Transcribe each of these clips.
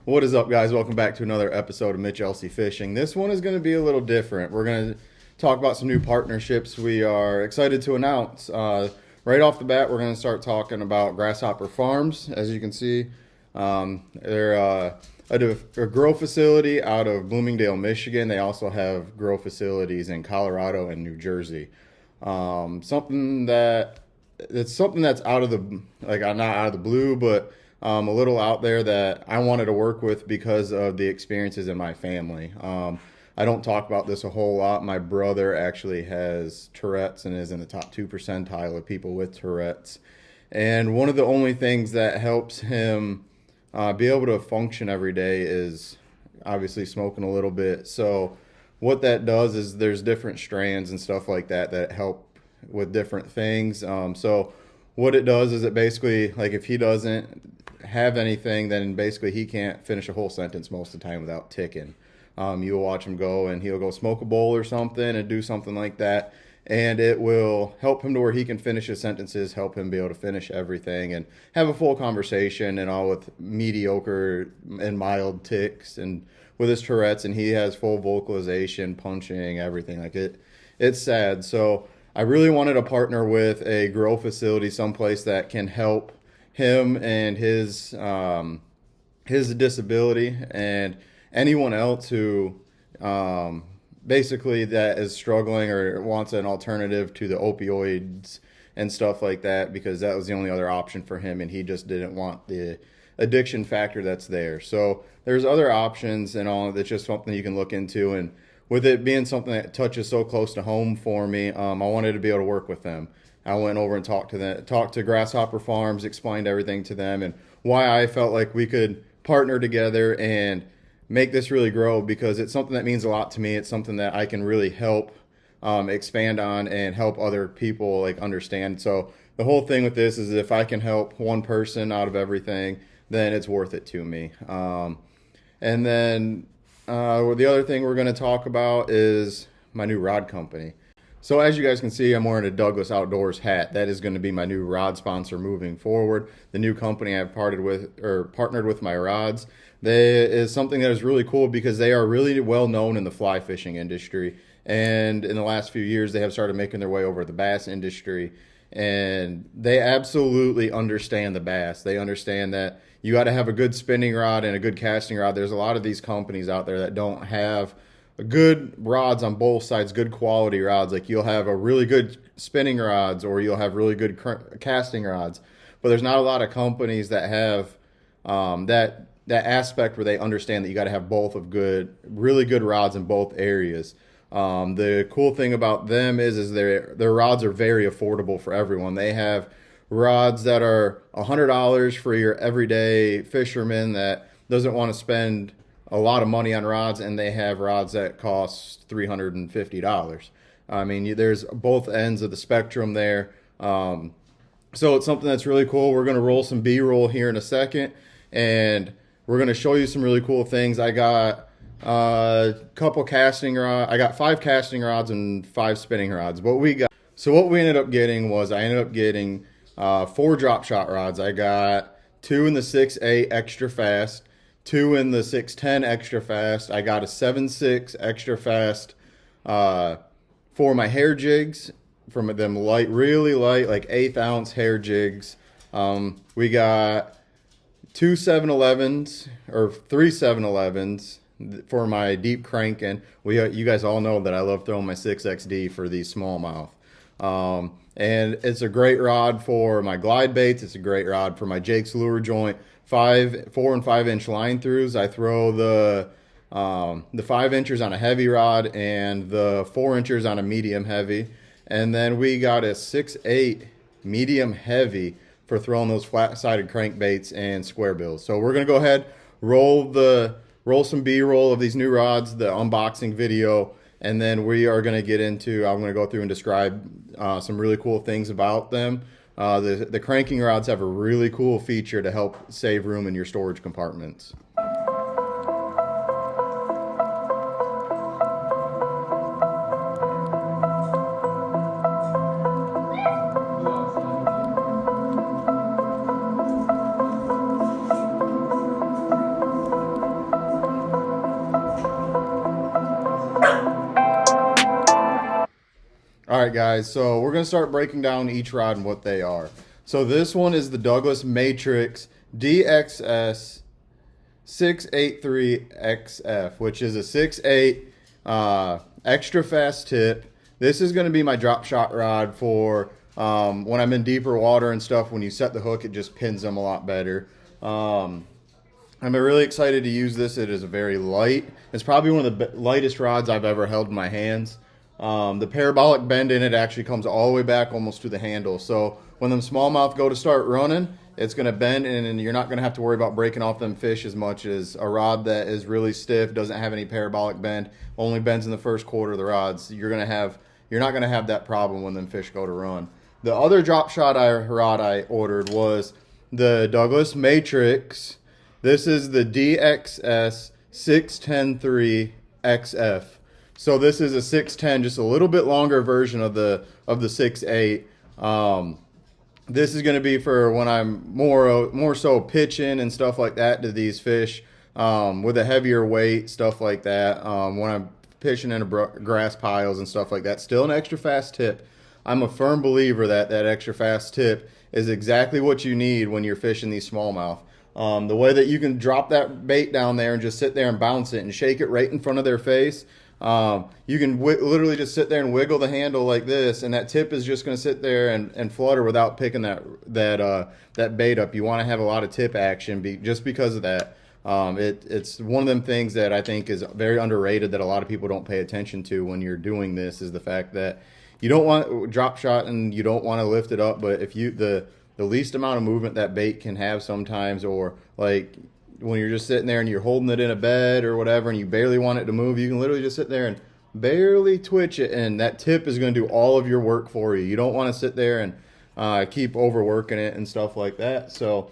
What is up, guys? Welcome back to another episode of Mitch Elsey Fishing. This one is going to be a little different. We're going to talk about some new partnerships we are excited to announce. Right off the bat, we're going to start talking about Grasshopper Farms. As you can see, they're a grow facility out of Bloomingdale, Michigan. They also have grow facilities in Colorado and New Jersey. Something that's out of the, like, not out of the blue, but a little out there that I wanted to work with because of the experiences in my family. I don't talk about this a whole lot. My brother actually has Tourette's and is in the top 2 percentile of people with Tourette's. And one of the only things that helps him be able to function every day is obviously smoking a little bit. So what that does is there's different strands and stuff like that that help with different things. So what it does is it basically, like, if he doesn't have anything, then basically he can't finish a whole sentence most of the time without ticking. You'll watch him go and he'll go smoke a bowl or something and do something like that, and it will help him to where he can finish his sentences, help him be able to finish everything and have a full conversation, and all with mediocre and mild tics and with his Tourette's, and he has full vocalization, punching, everything. Like, it's sad. So I really wanted to partner with a grow facility, someplace that can help him and his disability, and anyone else who basically that is struggling or wants an alternative to the opioids and stuff like that, because that was the only other option for him, and he just didn't want the addiction factor that's there. So there's other options and all. That's just something you can look into, and with it being something that touches so close to home for me, I wanted to be able to work with them. I went over and talked to Grasshopper Farms, explained everything to them, and why I felt like we could partner together and make this really grow, because it's something that means a lot to me. It's something that I can really help expand on and help other people, like, understand. So the whole thing with this is, if I can help one person out of everything, then it's worth it to me. And then the other thing we're going to talk about is my new rod company. So as you guys can see, I'm wearing a Douglas Outdoors hat. That is going to be my new rod sponsor moving forward. The new company I've partnered with my rods. They is something that is really cool, because they are really well known in the fly fishing industry. And in the last few years, they have started making their way over the bass industry. And they absolutely understand the bass. They understand that you got to have a good spinning rod and a good casting rod. There's a lot of these companies out there that don't have good rods on both sides, good quality rods. Like, you'll have a really good spinning rods, or you'll have really good casting rods, but there's not a lot of companies that have that aspect where they understand that you got to have both of really good rods in both areas. The cool thing about them is their rods are very affordable for everyone. They have rods that are $100 for your everyday fisherman that doesn't want to spend a lot of money on rods, and they have rods that cost $350. I mean, there's both ends of the spectrum there. So it's something that's really cool. We're going to roll some B-roll here in a second, and we're going to show you some really cool things. I got a couple casting rods. I got 5 casting rods and 5 spinning rods. What we ended up getting was, I ended up getting 4 drop shot rods. I got 2 in the 6.8 extra fast, 2 in the 6.10 extra fast. I got a 7.6 extra fast for my hair jigs, from them really light, like 1/8 ounce hair jigs. We got 2 7-Elevens, or 3 7-Elevens for my deep cranking. You guys all know that I love throwing my 6XD for the smallmouth. And it's a great rod for my glide baits. It's a great rod for my Jake's lure joint. 4 and 5 inch line throughs. I throw the 5 inchers on a heavy rod and the 4 inchers on a medium heavy. And then we got a 6.8 medium heavy for throwing those flat-sided crankbaits and square bills. So we're gonna go ahead, roll some B-roll of these new rods, the unboxing video, and then we are gonna get into, I'm gonna go through and describe some really cool things about them. The cranking rods have a really cool feature to help save room in your storage compartments. right, guys, so we're going to start breaking down each rod and what they are. So this one is the Douglas Matrix DXS 683XF, which is a 6.8 extra fast tip. This is going to be my drop shot rod for when I'm in deeper water and stuff. When you set the hook, it just pins them a lot better. I'm really excited to use this. It is very light. It's probably one of the lightest rods I've ever held in my hands. The parabolic bend in it actually comes all the way back almost to the handle. So when them smallmouth go to start running, it's going to bend, and you're not going to have to worry about breaking off them fish as much as a rod that is really stiff, doesn't have any parabolic bend, only bends in the first quarter of the rods. You're not going to have that problem when them fish go to run. The other drop shot rod I ordered was the Douglas Matrix. This is the DXS 610-3XF. So this is a 610, just a little bit longer version of the 6.8. This is going to be for when I'm more so pitching and stuff like that to these fish with a heavier weight, stuff like that. When I'm pitching into grass piles and stuff like that. Still an extra fast tip. I'm a firm believer that that extra fast tip is exactly what you need when you're fishing these smallmouth. The way that you can drop that bait down there and just sit there and bounce it and shake it right in front of their face. You can literally just sit there and wiggle the handle like this, and that tip is just going to sit there and flutter without picking that bait up. You want to have a lot of tip action just because of that. It's one of them things that I think is very underrated that a lot of people don't pay attention to when you're doing this, is the fact that you don't want drop shot and you don't want to lift it up, but if the least amount of movement that bait can have sometimes, or like when you're just sitting there and you're holding it in a bed or whatever and you barely want it to move, you can literally just sit there and barely twitch it, and that tip is going to do all of your work for you. You don't want to sit there and keep overworking it and stuff like that. So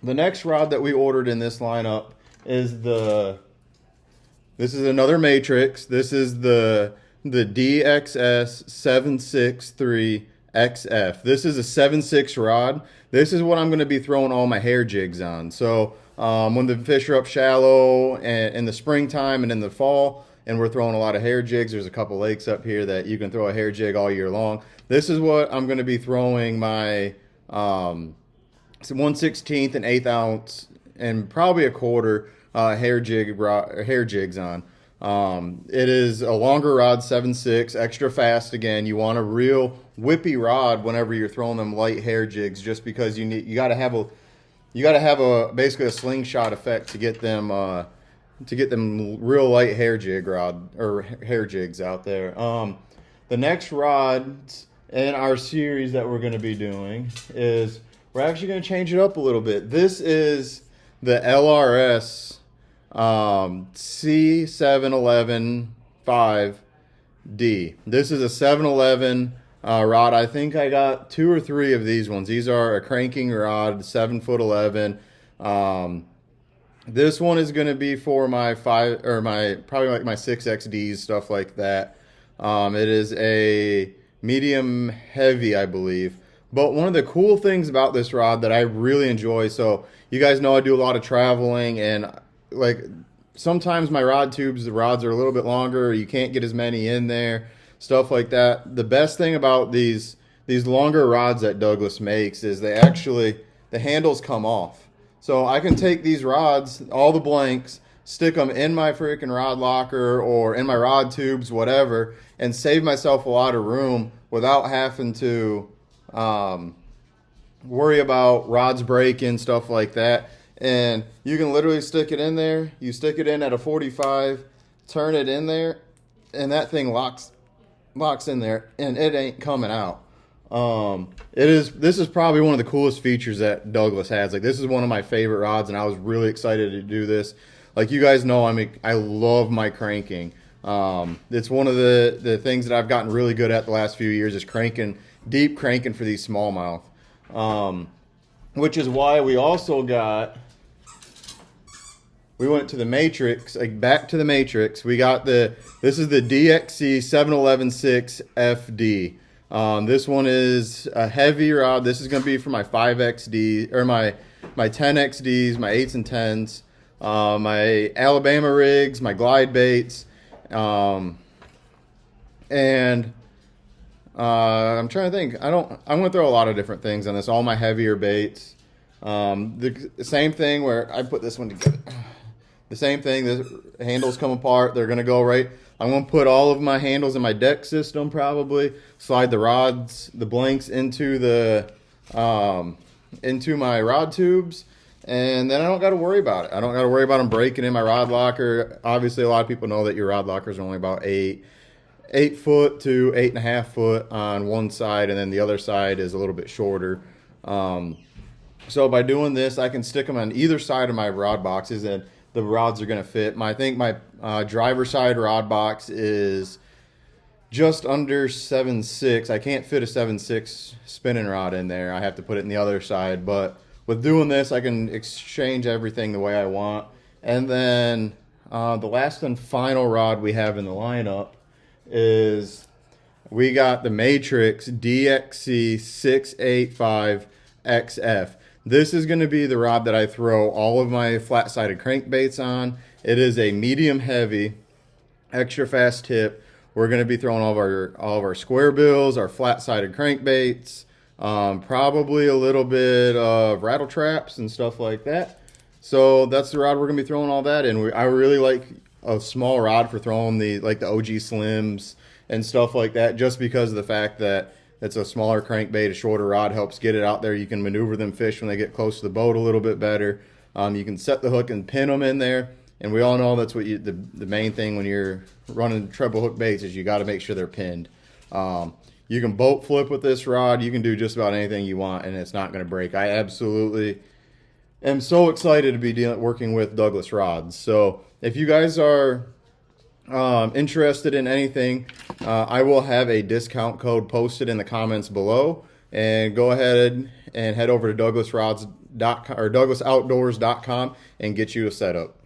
the next rod that we ordered in this lineup is this is another Matrix. This is the DXS 763XF. This is a 7.6 rod. This is what I'm going to be throwing all my hair jigs on. So when the fish are up shallow and in the springtime and in the fall, and we're throwing a lot of hair jigs, there's a couple lakes up here that you can throw a hair jig all year long. This is what I'm going to be throwing my 1/16 and 1/8 ounce and probably a quarter hair jigs on. It is a longer rod, 7.6, extra fast. Again, you want a real whippy rod whenever you're throwing them light hair jigs, just because you got to have a basically a slingshot effect to get them real light hair jigs out there. The next rods in our series that we're going to be doing is, we're actually going to change it up a little bit. This is the LRS C711 5D. This is a 711 rod. I think I got 2 or 3 of these ones. These are a cranking rod, 7'11". This one is going to be for my probably like my 6XDs, stuff like that. It is a medium heavy, I believe. But one of the cool things about this rod that I really enjoy, so you guys know I do a lot of traveling, and like sometimes my rod tubes, the rods are a little bit longer, you can't get as many in there, stuff like that. The best thing about these longer rods that Douglas makes is the handles come off. So I can take these rods, all the blanks, stick them in my freaking rod locker or in my rod tubes, whatever, and save myself a lot of room without having to worry about rods breaking, stuff like that. And you can literally stick it in there. You stick it in at a 45, turn it in there, and that thing locks in there, and it ain't coming out. This is probably one of the coolest features that Douglas has. Like, this is one of my favorite rods, and I was really excited to do this. Like you guys know, I love my cranking. It's one of the things that I've gotten really good at the last few years, is deep cranking for these smallmouth. Which is why we also we went to the Matrix, back to the Matrix. We got this is the DXC 711-6 FD. This one is a heavy rod. This is going to be for my 5XD, or my 10XDs, my 8s and 10s, my Alabama rigs, my glide baits, and I'm trying to think. I'm gonna throw a lot of different things on this. All my heavier baits. The same thing where I put this one together. The same thing. The handles come apart. They're gonna go right. I'm gonna put all of my handles in my deck system. Probably slide the rods, the blanks into my rod tubes, and then I don't got to worry about it. I don't got to worry about them breaking in my rod locker. Obviously, a lot of people know that your rod lockers are only about 8 foot to 8.5 foot on one side, and then the other side is a little bit shorter. So by doing this, I can stick them on either side of my rod boxes, and the rods are going to fit. I think my driver side rod box is just under 7.6. I can't fit a 7.6 spinning rod in there. I have to put it in the other side. But with doing this, I can exchange everything the way I want. And then the last and final rod we have in the lineup is we got the Matrix DXC 685XF. This is going to be the rod that I throw all of my flat-sided crankbaits on. It is a medium heavy, extra fast tip. We're going to be throwing all of our square bills, our flat-sided crankbaits, probably a little bit of rattle traps and stuff like that. So that's the rod we're going to be throwing all that in. I really like a small rod for throwing the OG Slims and stuff like that, just because of the fact that it's a smaller crankbait. A shorter rod helps get it out there. You can maneuver them fish when they get close to the boat a little bit better. You can set the hook and pin them in there. And we all know that's what the main thing when you're running treble hook baits is you got to make sure they're pinned. You can boat flip with this rod. You can do just about anything you want, and it's not going to break. I absolutely am so excited to be working with Douglas rods. So if you guys are interested in anything, I will have a discount code posted in the comments below. And go ahead and head over to DouglasRods.com or DouglasOutdoors.com and get you a setup.